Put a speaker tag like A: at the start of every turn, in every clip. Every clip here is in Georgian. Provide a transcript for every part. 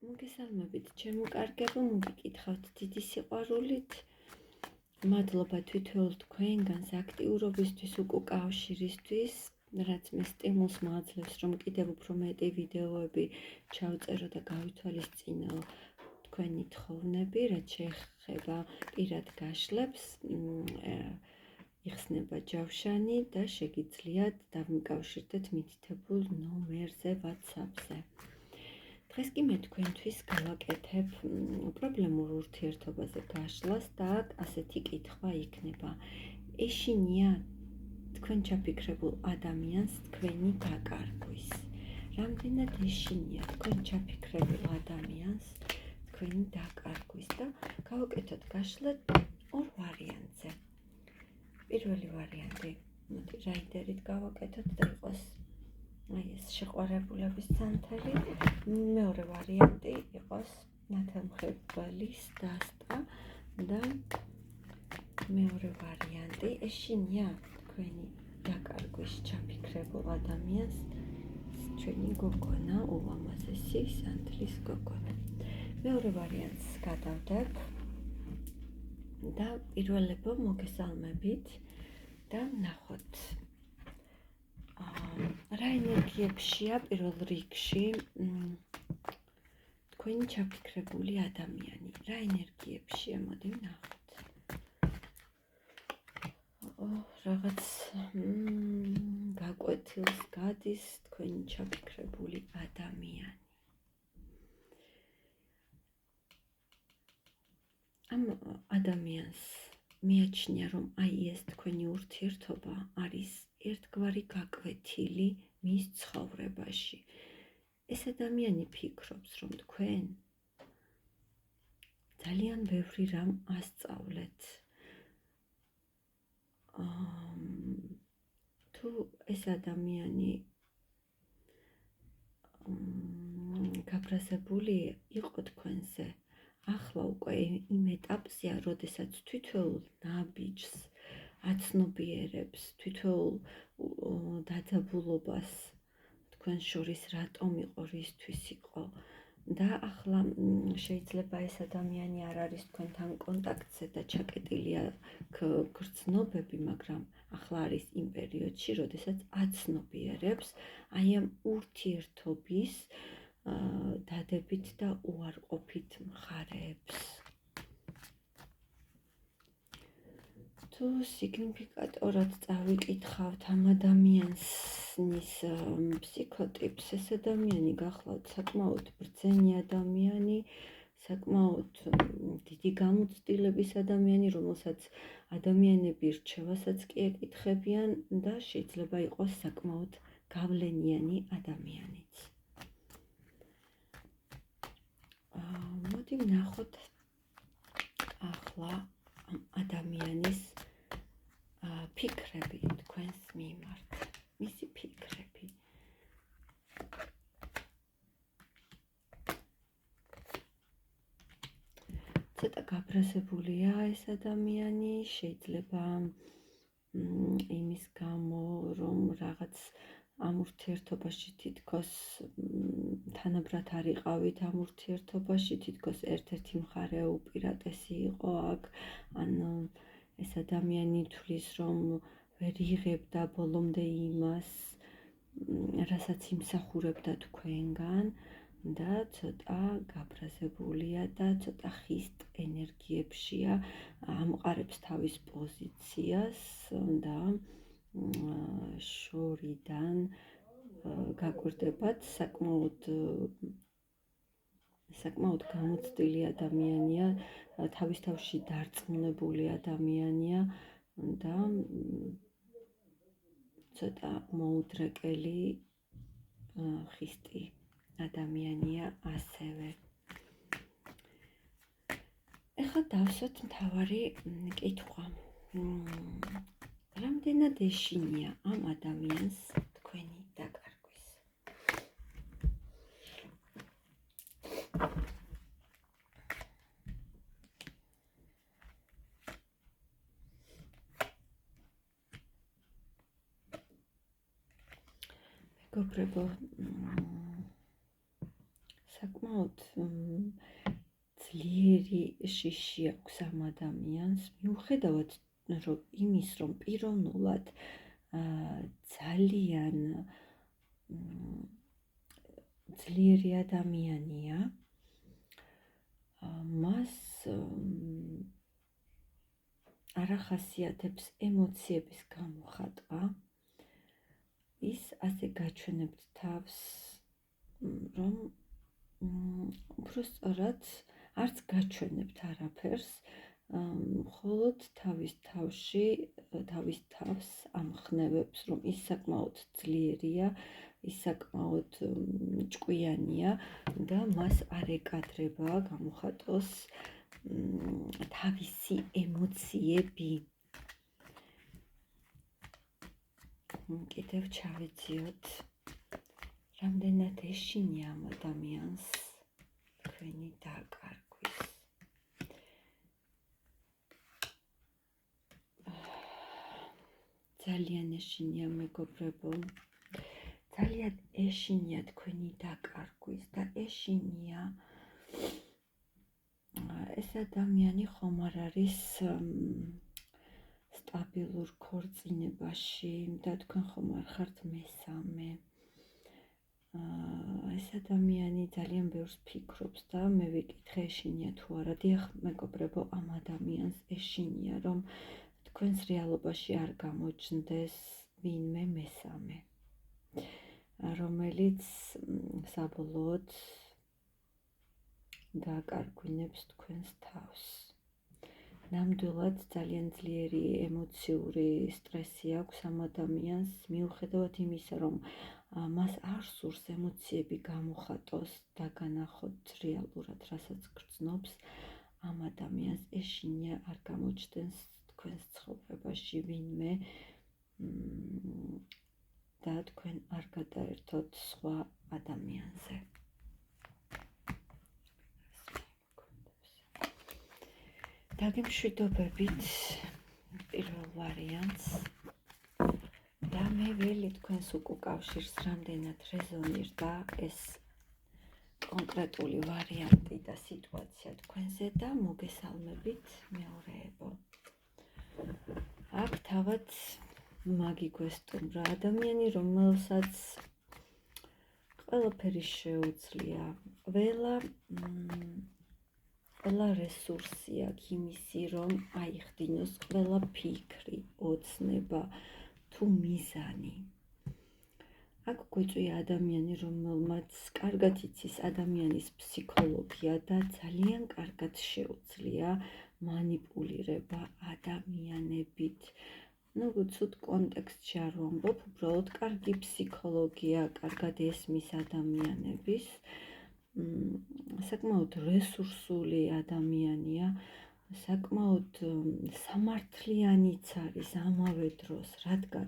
A: მოგესალმებით, ჩემო-კარგებო, მოგიკითხავთ დიდი სიყვარულით. მადლობა თითოეულ თქვენგანს აქტიურობისთვის, უკავშირისთვის, რაც მე სტიმულს მოაძლევს, რომ კიდევ უფრო მეტი ვიდეოები ჩავწერო და გავითვალისწინო თქვენი თხოვნები, რაც შეეხება პირად გაშლებს, იხსნება ჯავშანი და შეგიძლიათ დამიკავშირდეთ მითითებულ ნომერზე WhatsApp-ზე. დღეს კი მე თქვენთვის გავაკეთებ პრობლემურ ურთიერთობაზე გაშლას და ასეთი კითხვა იქნება. ეშინია თქვენ ჩაფიქრებულ ადამიანს თქვენი დაკარგვის. რამდენად ეშინია თქვენ ჩაფიქრებულ ადამიანს თქვენი დაკარგვის და გავაკეთოთ გაშლა ორ ვარიანტზე. პირველი ვარიანტი, მოდი რაიდერით გავაკეთოთ და იყოს ეს შეყვარებულების ცანთელი. მეორე ვარიანტი იყოს ნათელმხებლის დასტა და მეორე ვარიანტი ეშინია თქვენი დაკარგვის ჩაფიქრებულ ადამიანს ჩვენი გოგონა, ულამაზესი სანთლის გოგონა. მეორე ვარიანტს გადავდებ და პირველებო მოგესალმებით და ნახოთ. რა ენერგიებშია პირველ რიგში თქვენი ჩაფიქრებული ადამიანი? რა ენერგიებშია? მოდი ვნახოთ. რაღაც გაკვეთილს გადის თქვენი ჩაფიქრებული ადამიანი. ამ ადამიანს მიაჩნია, რომ აი ეს თქვენი ურთიერთობა არის ერთგვარი გაკვეთილი მის ცხოვრებაში. ეს ადამიანი ფიქრობს, რომ თქვენ ძალიან ბევრი რამ ასწავლეთ. თუ ეს ადამიანი გაბრაზებული იყო თქვენზე, ახლა უკვე იმ ეტაპზეა, როდესაც თითოეულ ნაბიჯს აცნობიერებს, თითოეულ დაძაბულობას თქვენ შორის რატომ იყო, რისთვის იყო და ახლა შეიძლება ეს ადამიანი არ არის თქვენთან კონტაქტზე და ჩაკეტილია გრძნობები, მაგრამ ახლა არის იმ პერიოდში, როდესაც აცნობიერებს აი ამ ურთიერთობის დადებით და უარყოფით მხარეებს. თუ სიგნიფიკატორად წავიკითხავთ ამ ადამიანის ფსიქოტიპს, ეს ადამიანი გახლავთ საკმაოდ ბრძენი ადამიანი, საკმაოდ დიდი გამოცდილების ადამიანი, რომელსაც ადამიანები რჩევასაც კი ეკითხებიან და შეიძლება იყოს საკმაოდ გავლენიანი ადამიანიც. მოდი ვნახოთ ახლა ამ ადამიანის ფიქრები თქვენს მიმართ, მისი ფიქრები. ცოტა გაბრაზებულია ეს ადამიანი, შეიძლება იმის გამო, რომ რაღაც ამ ურთიერთობაში თითქოს თანაბრად არ იყავით ამ ურთიერთობაში, თითქოს ერთ-ერთი მხარე უპირატესი იყო აქ, ან ეს ადამიანი თვლის, რომ ვერ იღებდა ბოლომდე იმას, რასაც იმსახურებდა თქვენგან და ცოტა გაბრაზებულია და ცოტა ხისტ ენერგიებშია, ამყარებს თავის პოზიციას და შორიდან გაკვირდებათ, საკმაოდ გამოცდილი ადამიანია, თავის თავში დარწმუნებული ადამიანია და ცოტა მოუდრეკელი ხისტი ადამიანია ასევე. ეხლა დავსვათ მთავარი კითხვა. რამდენად ეშინია ამ ადამიანს თქვენი დაკარგვის? მეგობრებო, საკმაოდ საკმაოდ ძლიერი შიში აქვს ამ ადამიანს, მიუხედავად იმის, რომ პიროვნულად ძალიან ძლიერი ადამიანია, მას არ ახასიათებს ემოციების გამოხატვა. ის ასე გაჩვენებთ თავს, რომ უბრალოდ არც გაჩვენებთ არაფერს, მხოლოდ თავის თავს ამხნევებს, რომ ის საკმაოდ ძლიერია, ის საკმაოდ ჭკვიანია და მას არ ეკადრება გამოხატოს თავისი ემოციები. კიდევ ჩავეციოთ, რამდენად ეშინია ამ ადამიანს თქვენი დაკარგვის. ძალიან ეშინია, მეგობრებო, ძალიან ეშინია თქვენი დაკარგვის და ეშინია ეს ადამიანი ხომ არ არის სტაბილურ ქორწინებაში და თქვენ ხომ არ ხართ მესამე. ეს ადამიანი ძალიან ბევრს ფიქრობს და მე ვიკითხე ეშინია თუ არა. დიახ, მეგობრებო, ამ ადამიანს ეშინია, რომ თქვენს რეალობაში არ გამოჩნდეს ვინმე მესამე, რომელიც საბოლოოდ დააკარგვინებს თქვენს თავს. ნამდვილად ძალიან ძლიერი ემოციური სტრესი აქვს ამ ადამიანს, მიუხედავად იმისა, რომ მას არ სურს ემოციები გამოხატოს და განახოთ რეალურად, რასაც გრძნობს, ამ ადამიანს ეშინია არ გამოჩნდეს თქვენს ცხოვრებაში ვინმე და თქვენ არ გადაერთოთ სხვა ადამიანზე. დაგემშვიდობებით პირველ ვარიანტს და მე ველი თქვენს უკავშირს რამდენად რეზონირდა ეს კონკრეტული ვარიანტი და სიტუაცია თქვენზე და მოგესალმებით მეორეებო. აქ თავად მაგი გვესტუმრა, ადამიანი, რომელსაც ყველაფერი შეუძლია, ყველა რესურსი აქვს იმისი, რომ აიხდინოს ყველა ფიქრი, ოცნება თუ მიზანი. აქ გვეწვია ადამიანი, რომელმაც კარგად იცის ადამიანის ფსიქოლოგია და ძალიან კარგად შეუძლია მანიპულირება ადამიანებით. ცუდ კონტექსტში არ ვამბობ, უბრალოდ კარგი ფსიქოლოგია, კარგად ესმის ადამიანების, საკმაოდ რესურსული ადამიანია, საკმაოდ სამართლიანიც არის ამავე დროს, რადგან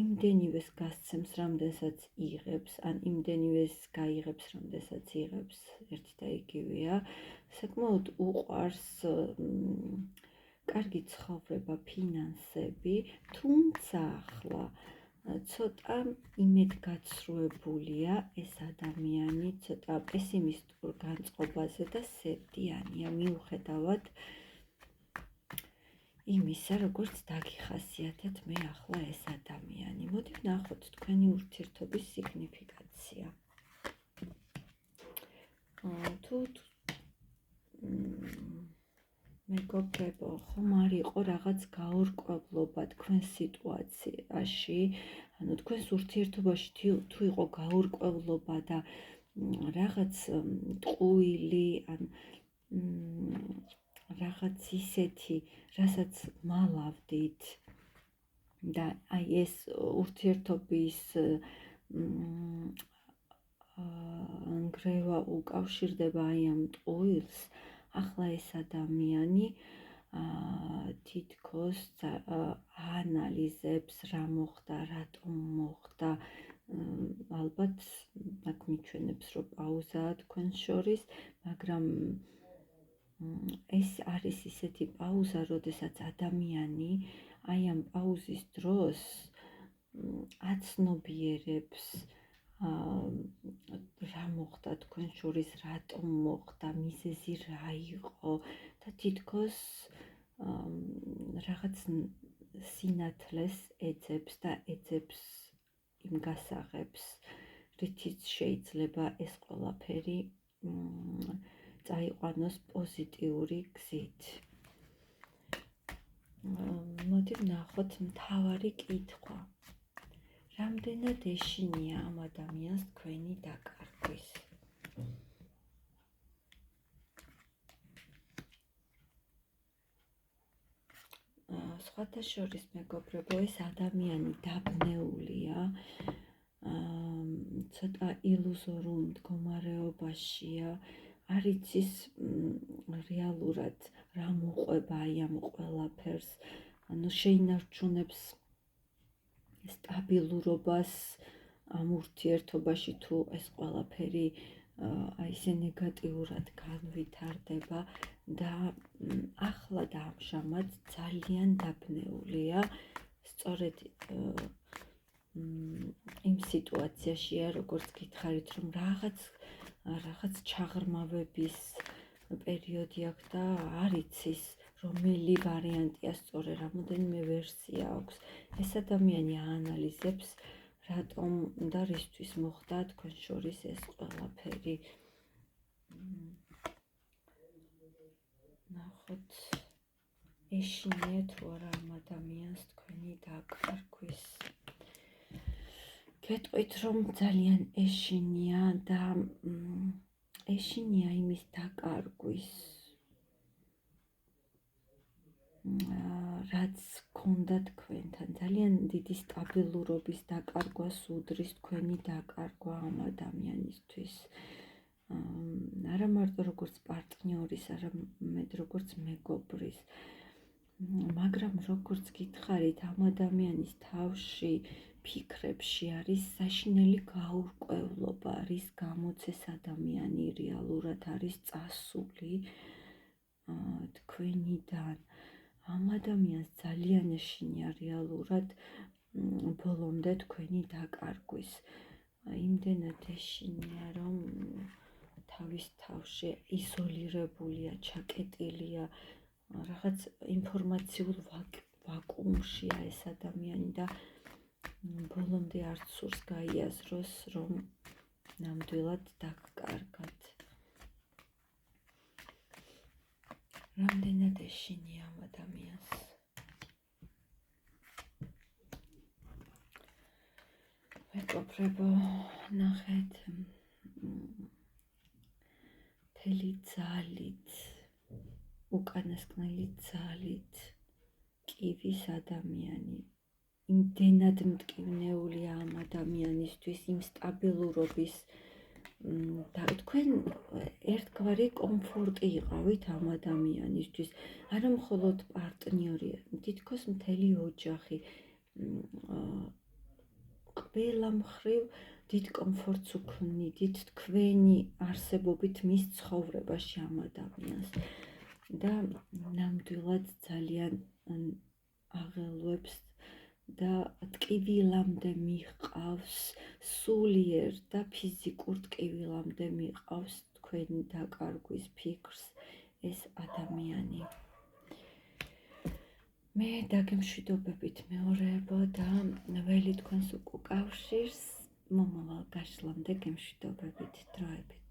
A: იმდენივეს გასცემს, რამდენსაც იღებს, ან იმდენივეს გაიღებს, რამდენსაც იღებს, ერთი და იგივეა. საკმაოდ უყვარს კარგი ცხოვრება, ფინანსები, თუმცა ახლა ცოტა იმედგაცრუებულია ეს ადამიანი, ცოტა პესიმისტურ განწყობაზე და სევდიანია, მიუხედავად იმისა, როგორც დაგიხასიათეთ მე ახლა ეს ადამიანი. მოდი ვნახოთ თქვენი ურთიერთობის სიგნიფიკაცია. თუ მეგობრებო, ხომ არ იყო რაღაც გაურკვევლობა თქვენს სიტუაციაში, ანუ თქვენს ურთიერთობაში თუ იყო გაურკვევლობა და რაღაც ტყუილი, ან რაღაც ისეთი, რასაც მალავდით და აი ეს ურთიერთობის ნგრევა უკავშირდება აი ამ ტყუილს, ახლა ეს ადამიანი თითქოს აანალიზებს რა მოხდა, რატომ მოხდა, ალბათ აქ მიჩვენებს, რომ პაუზაა თქვენს შორის, მაგრამ ეს არის ისეთი პაუზა, როდესაც ადამიანი აი ამ პაუზის დროს აცნობიერებს რა მოხდა თქვენ შორის, რატომ მოხდა, მიზეზი რა იყო და თითქოს რაღაც სინათლეს ეძებს და ეძებს იმ გასაღებს, რითიც შეიძლება ეს ყველაფერი წაიყვანოს პოზიტიური გზით. მოდი ვნახოთ მთავარი კითხვა. რამდენად ეშინია ამ ადამიანს თქვენი დაკარგვის? სხვათა შორის მეგობრებო, ეს ადამიანი დაბნეულია, ცოტა ილუზორულ მდგომარეობაშია, არ იცის რეალურად რა მოყვება აი ამ ყველაფერს, შეინარჩუნებს სტაბილურობას ამ ურთიერთობაში თუ ეს ყველაფერი აი ესე ნეგატიურად განვითარდება და ახლა და ამჟამად ძალიან დაბნეულია, სწორედ იმ სიტუაციაშია, როგორც გითხარით, რომ რაღაც ჩაღრმავების პერიოდი აქვს და არ იცის, რომელი ვარიანტია სწორე, რამოდენიმე ვერსია აქვს. ეს ადამიანი აანალიზებს, რატომ და რისთვის მოხდა თქვენ შორის ეს ყველაფერი. ნახოთ, ეშინია თუ არა ამ ადამიანს თქვენი დაკარგვის. გეტყვით, რომ ძალიან ეშინია და ეშინია იმის დაკარგვის, რაც გქონდა თქვენთან, ძალიან დიდი სტაბილურობის დაკარგვა სუდრის თქვენი დაკარგვა ამ ადამიანისთვის. არა მარტო როგორც პარტნიორის, არამედ როგორც მეგობრის. მაგრამ როგორც გითხარით, ამ ადამიანის თავში, ფიქრებში არის საშინელი გაურკვევლობა, რის გამოც ეს ადამიანი რეალურად არის წასული თქვენიდან. ამ ადამიანს ძალიან ეშინია რეალურად ბოლომდე თქვენი დაკარგვის. იმდენად ეშინია, რომ თავის თავში იზოლირებულია, ჩაკეტილია, რაღაც ინფორმაციულ ვაკუუმშია ეს ადამიანი და ბოლომდე არც სურს გაიაზროს, რომ ნამდვილად დაგკარგათ. რამდენად ეშინია ამ ადამიანს? მეგობრებო, ნახეთ, მთელი ძალით, უკანასკნელი ძალით კივის ადამიანი. იმდენად მტკივნეულია ამ ადამიანისთვის, იმ სტაბილურობის და თქვენ ერთგვარი კომფორტი იყავით ამ ადამიანისთვის, არა მხოლოდ პარტნიორი, თითქოს მთელი ოჯახი, ყველა მხრივ დიდ კომფორტს უქმნიდით თქვენი არსებობით მის ცხოვრებაში ამ ადამიანს და ნამდვილად ძალიან აღელვებს და ტკივილამდე მიჰყავს, სულიერ და ფიზიკურ ტკივილამდე მიჰყავს თქვენი დაკარგვის ფიქრს ეს ადამიანი. მე დაგემშვიდობებით მეორეებო და ველი თქვენს უკავშირს მომავალ გაშლამდე გემშვიდობებით.